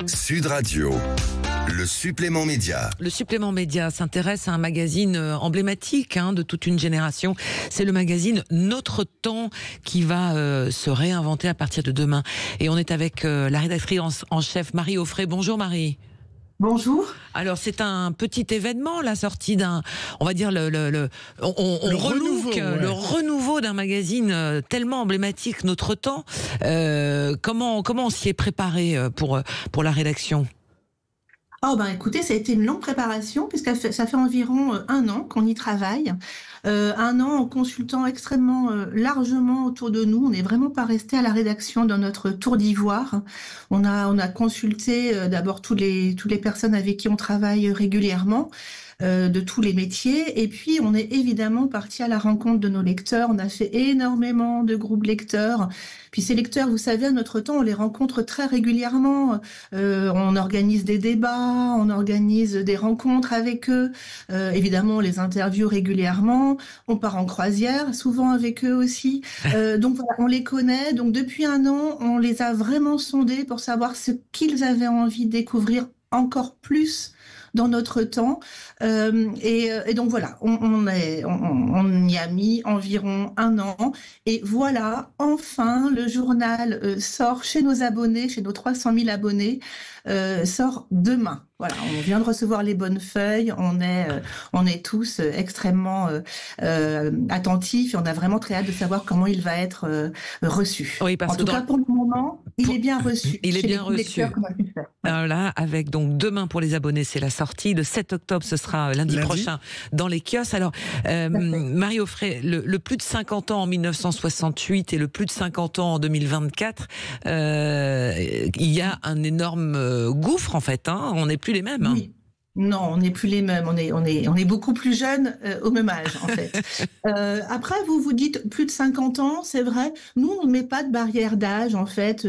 Sud Radio, le supplément média. Le supplément média s'intéresse à un magazine emblématique de toute une génération. C'est le magazine Notre Temps qui va se réinventer à partir de demain. Et on est avec la rédactrice en chef Marie Offray. Bonjour Marie. Bonjour. Alors c'est un petit événement, la sortie d'un, on va dire le renouveau d'un magazine tellement emblématique, Notre Temps. Comment on s'y est préparé pour la rédaction ? Écoutez, ça a été une longue préparation puisque ça fait environ 1 an qu'on y travaille. 1 an en consultant extrêmement largement autour de nous. On n'est vraiment pas resté à la rédaction dans notre tour d'ivoire. On a consulté d'abord toutes les personnes avec qui on travaille régulièrement. De tous les métiers, et puis on est évidemment parti à la rencontre de nos lecteurs. On a fait énormément de groupes lecteurs, puis ces lecteurs, vous savez, à Notre Temps, on les rencontre très régulièrement. On organise des débats, on organise des rencontres avec eux, évidemment on les interviewe régulièrement, on part en croisière souvent avec eux aussi, donc voilà, on les connaît. Donc depuis 1 an, on les a vraiment sondés pour savoir ce qu'ils avaient envie de découvrir encore plus dans Notre Temps, et donc voilà, on y a mis environ 1 an, et voilà, enfin le journal sort chez nos abonnés, chez nos 300 000 abonnés, sort demain. Voilà, on vient de recevoir les bonnes feuilles, on est tous extrêmement attentifs, et on a vraiment très hâte de savoir comment il va être reçu. Oui, parce en tout cas, pour le moment, il est bien reçu. Il est bien reçu. Voilà, avec donc demain pour les abonnés, c'est la sortie. Le 7 octobre, ce sera lundi prochain dans les kiosques. Alors, Marie Offray, le plus de 50 ans en 1968 et le plus de 50 ans en 2024, il y a un énorme gouffre en fait. On n'est plus les mêmes. Oui. Non, on n'est plus les mêmes. On est beaucoup plus jeunes au même âge, en fait. Après, vous dites plus de 50 ans, c'est vrai. Nous, on ne met pas de barrière d'âge, en fait.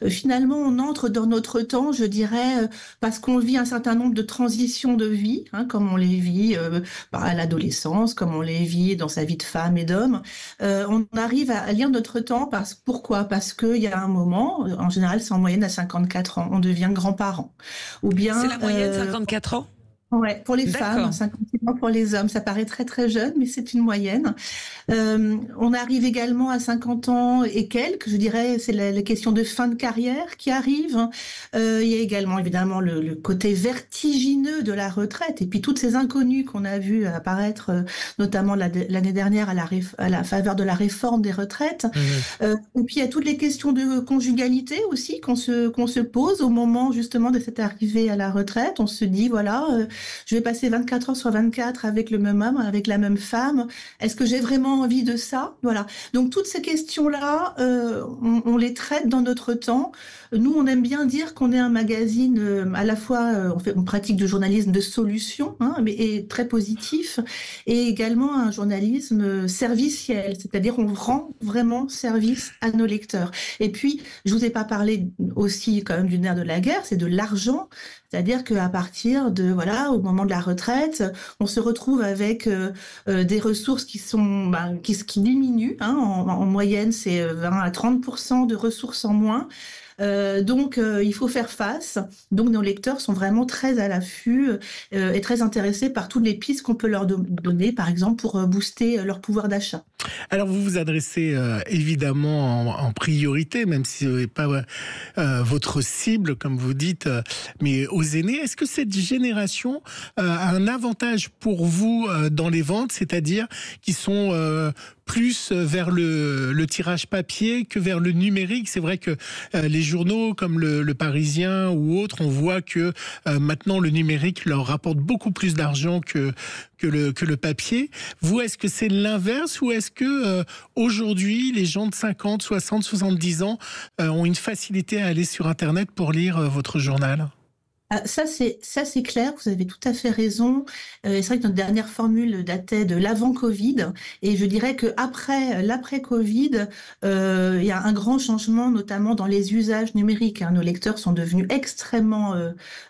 Finalement, on entre dans notre temps, je dirais, parce qu'on vit un certain nombre de transitions de vie, comme on les vit à l'adolescence, comme on les vit dans sa vie de femme et d'homme. On arrive à lire Notre Temps. Pourquoi ? Parce qu'il y a un moment, en général, c'est en moyenne à 54 ans, on devient grand-parent. Ou bien, c'est la moyenne, 54 ans ? Ouais, pour les femmes, 56 ans pour les hommes. Ça paraît très très jeune, mais c'est une moyenne. On arrive également à 50 ans et quelques, je dirais, c'est la question de fin de carrière qui arrive. Il y a également évidemment le côté vertigineux de la retraite, et puis toutes ces inconnues qu'on a vues apparaître, notamment l'année dernière à la faveur de la réforme des retraites. Et puis il y a toutes les questions de conjugalité aussi qu'on se pose au moment justement de cette arrivée à la retraite. On se dit voilà, je vais passer 24 heures sur 24 avec le même homme, avec la même femme. Est-ce que j'ai vraiment envie de ça ? Voilà. Donc toutes ces questions-là, on les traite dans Notre Temps. Nous, on aime bien dire qu'on est un magazine à la fois, on pratique du journalisme de solution, mais très positif, et également un journalisme serviciel, c'est-à-dire on rend vraiment service à nos lecteurs. Et puis, je vous ai pas parlé aussi quand même du nerf de la guerre, c'est de l'argent. C'est-à-dire qu'à partir de, au moment de la retraite, on se retrouve avec des ressources qui diminuent. En moyenne, c'est 20 à 30% de ressources en moins. Donc, il faut faire face. Donc, nos lecteurs sont vraiment très à l'affût et très intéressés par toutes les pistes qu'on peut leur donner, par exemple, pour booster leur pouvoir d'achat. Alors, vous vous adressez évidemment en priorité, même si ce n'est pas votre cible, comme vous dites, mais aux aînés. Est-ce que cette génération a un avantage pour vous dans les ventes, c'est-à-dire qu'ils sont plus vers le tirage papier que vers le numérique? C'est vrai que les journaux comme le Parisien ou autres, on voit que maintenant le numérique leur rapporte beaucoup plus d'argent que le papier. Vous, est-ce que c'est l'inverse, ou est-ce que aujourd'hui les gens de 50, 60, 70 ans ont une facilité à aller sur Internet pour lire votre journal ? Ça c'est clair, vous avez tout à fait raison. C'est vrai que notre dernière formule datait de l'avant-Covid, et je dirais que l'après-Covid, il y a un grand changement, notamment dans les usages numériques. Nos lecteurs sont devenus extrêmement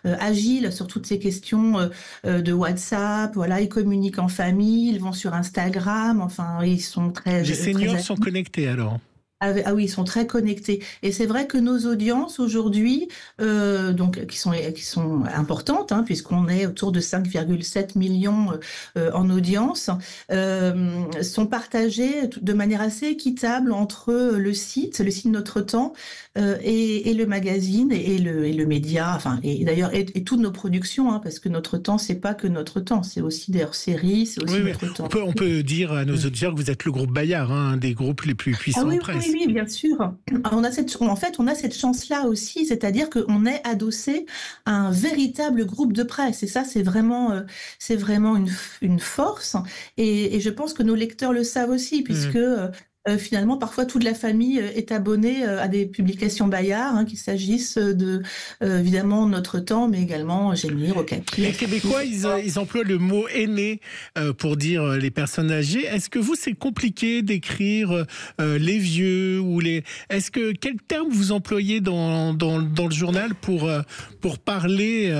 agiles sur toutes ces questions de WhatsApp. Voilà, ils communiquent en famille, ils vont sur Instagram. Enfin, ils sont très. Les seniors sont connectés alors. Ah oui, ils sont très connectés. Et c'est vrai que nos audiences aujourd'hui, donc qui sont importantes, hein, puisqu'on est autour de 5,7 millions en audience, sont partagées de manière assez équitable entre le site Notre Temps, et le magazine et le média, enfin, et d'ailleurs et toutes nos productions, hein, parce que Notre Temps, c'est pas que Notre Temps, c'est aussi des hors-séries, c'est aussi Notre Temps. On peut dire à nos auditeurs que vous êtes le groupe Bayard, hein, un des groupes les plus puissants en presse. Oui, bien sûr. On a cette chance-là aussi, c'est-à-dire qu'on est adossé à un véritable groupe de presse. Et ça, c'est vraiment une force. Et je pense que nos lecteurs le savent aussi, puisque finalement, parfois, toute la famille est abonnée à des publications Bayard, hein, qu'il s'agisse de, évidemment, Notre Temps, mais également Gémir, Okapi. Les Québécois, ils emploient le mot aîné pour dire les personnes âgées. Est-ce que vous, c'est compliqué d'écrire les vieux ou les... Quel terme vous employez dans le journal pour parler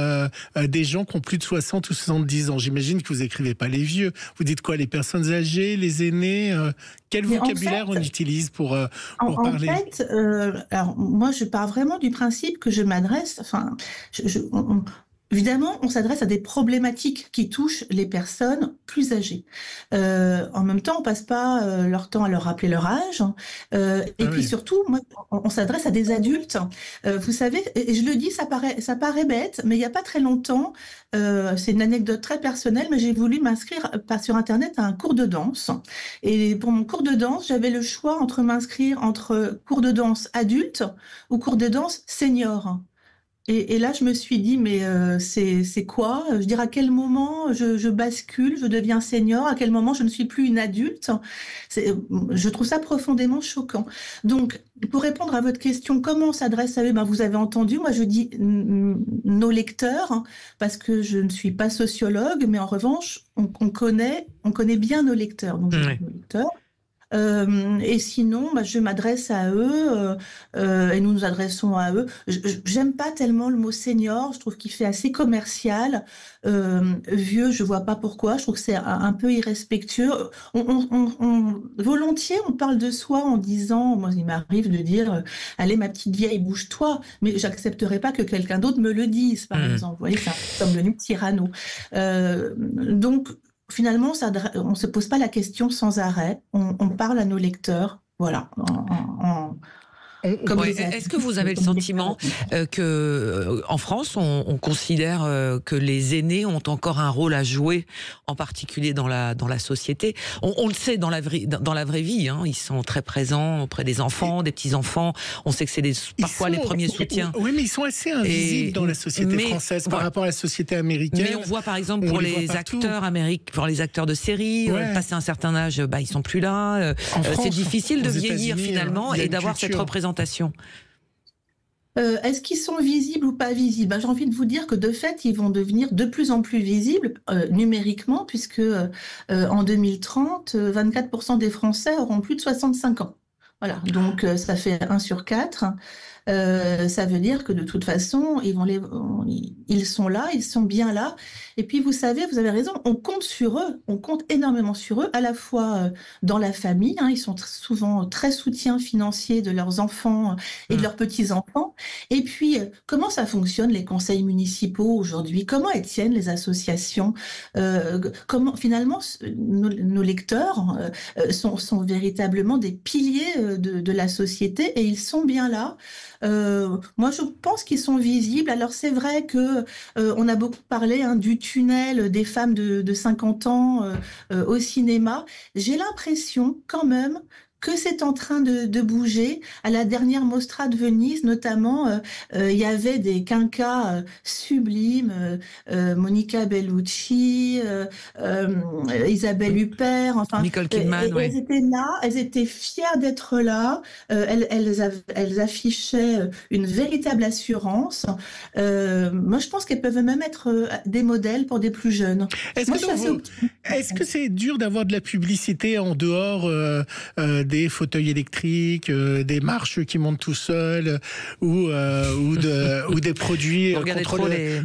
des gens qui ont plus de 60 ou 70 ans? J'imagine que vous écrivez pas les vieux. Vous dites quoi? Les personnes âgées, les aînés? Quel vocabulaire on utilise pour parler? En fait, alors moi, je pars vraiment du principe que je m'adresse, enfin, évidemment, on s'adresse à des problématiques qui touchent les personnes plus âgées. En même temps, on passe pas leur temps à leur rappeler leur âge. Puis surtout, moi, on s'adresse à des adultes. Vous savez, et je le dis, ça paraît bête, mais il y a pas très longtemps, c'est une anecdote très personnelle, mais j'ai voulu m'inscrire sur Internet à un cours de danse. Et pour mon cours de danse, j'avais le choix m'inscrire entre cours de danse adulte ou cours de danse senior. Et là, je me suis dit, mais c'est quoi? Je veux dire, à quel moment je bascule, je deviens senior? À quel moment je ne suis plus une adulte? Je trouve ça profondément choquant. Donc, pour répondre à votre question, comment on s'adresse à eux? Ben, vous avez entendu, moi je dis nos lecteurs, hein, parce que je ne suis pas sociologue, mais en revanche, on connaît bien nos lecteurs. Donc, nos lecteurs. Et sinon, je m'adresse à eux et nous nous adressons à eux. J'aime pas tellement le mot senior, je trouve qu'il fait assez commercial. Vieux, je vois pas pourquoi, je trouve que c'est un peu irrespectueux. Volontiers, on parle de soi en disant, moi il m'arrive de dire allez ma petite vieille, bouge-toi, mais j'accepterai pas que quelqu'un d'autre me le dise, par exemple. Vous voyez, c'est un peu comme le nu Tyranno. Donc, finalement, on ne se pose pas la question sans arrêt. On parle à nos lecteurs, voilà. Est-ce que vous avez le sentiment que en France, on considère que les aînés ont encore un rôle à jouer, en particulier dans la société? On le sait dans la vraie vie, hein, ils sont très présents auprès des enfants, des petits-enfants. On sait que c'est parfois les premiers soutiens. Oui, mais ils sont assez invisibles dans la société française par rapport à la société américaine. Mais on voit par exemple pour les acteurs américains, pour les acteurs de série, passé un certain âge, ils sont plus là. C'est difficile de vieillir finalement et d'avoir cette représentation. Est-ce qu'ils sont visibles ou pas visibles? J'ai envie de vous dire que de fait, ils vont devenir de plus en plus visibles numériquement, puisque en 2030, 24% des Français auront plus de 65 ans. Voilà, donc ça fait 1 sur 4. Ça veut dire que de toute façon, ils sont là, ils sont bien là. Et puis vous savez, vous avez raison, on compte sur eux, on compte énormément sur eux, à la fois dans la famille, hein, ils sont souvent très soutiens financiers de leurs enfants et de leurs petits-enfants. Et puis, comment ça fonctionne les conseils municipaux aujourd'hui? Comment elles tiennent les associations? Comment finalement nos lecteurs sont véritablement des piliers de la société et ils sont bien là. Moi, je pense qu'ils sont visibles. Alors, c'est vrai que on a beaucoup parlé du tunnel des femmes de 50 ans au cinéma. J'ai l'impression, quand même, que c'est en train de bouger. À la dernière Mostra de Venise, notamment, il y avait des quinquas sublimes, Monica Bellucci, Isabelle Huppert, enfin, Nicole Kidman, elles étaient là, elles étaient fières d'être là, elles affichaient une véritable assurance. Moi, je pense qu'elles peuvent même être des modèles pour des plus jeunes. Est-ce que c'est dur d'avoir de la publicité en dehors des fauteuils électriques, des marches qui montent tout seuls, ou des produits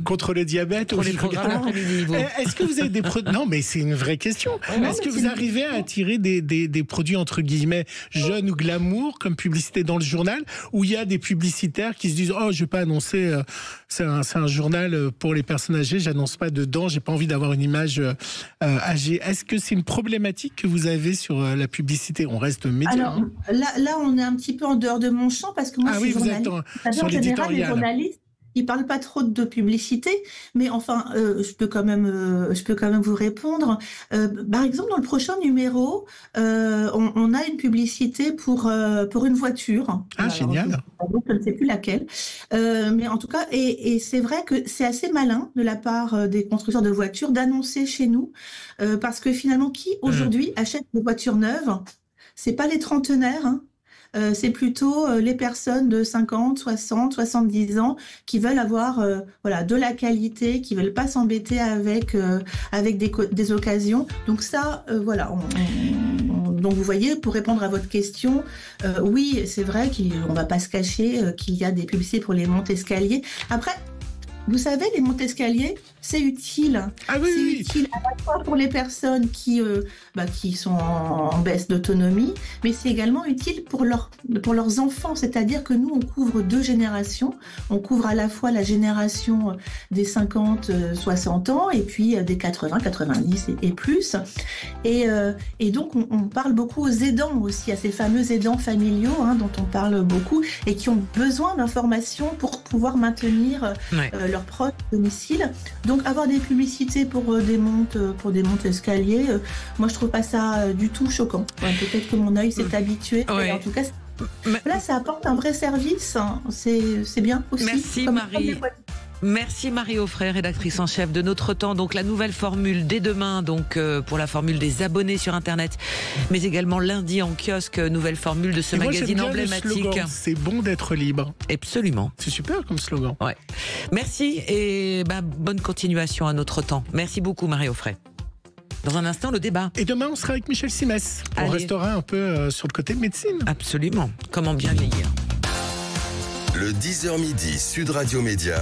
contre le diabète. Est-ce que vous avez des produits? Non, mais c'est une vraie question. Est-ce que vous arrivez à attirer des produits entre guillemets jeunes ou glamour comme publicité dans le journal, où il y a des publicitaires qui se disent oh, je vais pas annoncer, c'est un journal pour les personnes âgées, j'annonce pas dedans, j'ai pas envie d'avoir une image âgée. Est-ce que c'est une problématique que vous avez sur la publicité? On reste média. Alors là, on est un petit peu en dehors de mon champ parce que moi, je suis journaliste. Vous êtes sur l'éditorial. Les journalistes, ils parlent pas trop de publicité, mais enfin, je peux quand même vous répondre. Par exemple, dans le prochain numéro, on a une publicité pour une voiture. Ah, génial. Je ne sais plus laquelle, mais en tout cas, et c'est vrai que c'est assez malin de la part des constructeurs de voitures d'annoncer chez nous, parce que finalement, qui aujourd'hui achète des voitures neuves? C'est pas les trentenaires, hein. C'est plutôt les personnes de 50, 60, 70 ans qui veulent avoir de la qualité, qui veulent pas s'embêter avec des occasions. Donc ça, donc vous voyez, pour répondre à votre question, oui, c'est vrai qu'on va pas se cacher qu'il y a des publicités pour les montes-escaliers. Après, vous savez, les montes-escaliers, c'est utile. Ah oui, c'est utile à la fois pour les personnes qui sont en baisse d'autonomie, mais c'est également utile pour leurs enfants. C'est-à-dire que nous, on couvre 2 générations. On couvre à la fois la génération des 50, 60 ans et puis des 80, 90 et plus. Et donc, on parle beaucoup aux aidants aussi, à ces fameux aidants familiaux dont on parle beaucoup et qui ont besoin d'informations pour pouvoir maintenir leurs proches à domicile. Donc avoir des publicités pour des montes escaliers, moi je trouve pas ça du tout choquant. Peut-être que mon œil s'est habitué, mais en tout cas là ça apporte un vrai service, c'est bien aussi. Merci Marie. Merci Marie-Offray, rédactrice en chef de Notre Temps. Donc la nouvelle formule dès demain, donc pour la formule des abonnés sur Internet, mais également lundi en kiosque, nouvelle formule de ce magazine emblématique. C'est bon d'être libre. Absolument. C'est super comme slogan. Ouais. Merci et bonne continuation à Notre Temps. Merci beaucoup Marie-Offray. Dans un instant, le débat. Et demain, on sera avec Michel Simès. On restera un peu sur le côté médecine. Absolument. Comment bien vieillir. Le 10h midi, Sud Radio Média,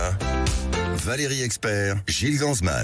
Valérie Expert, Gilles Gansman.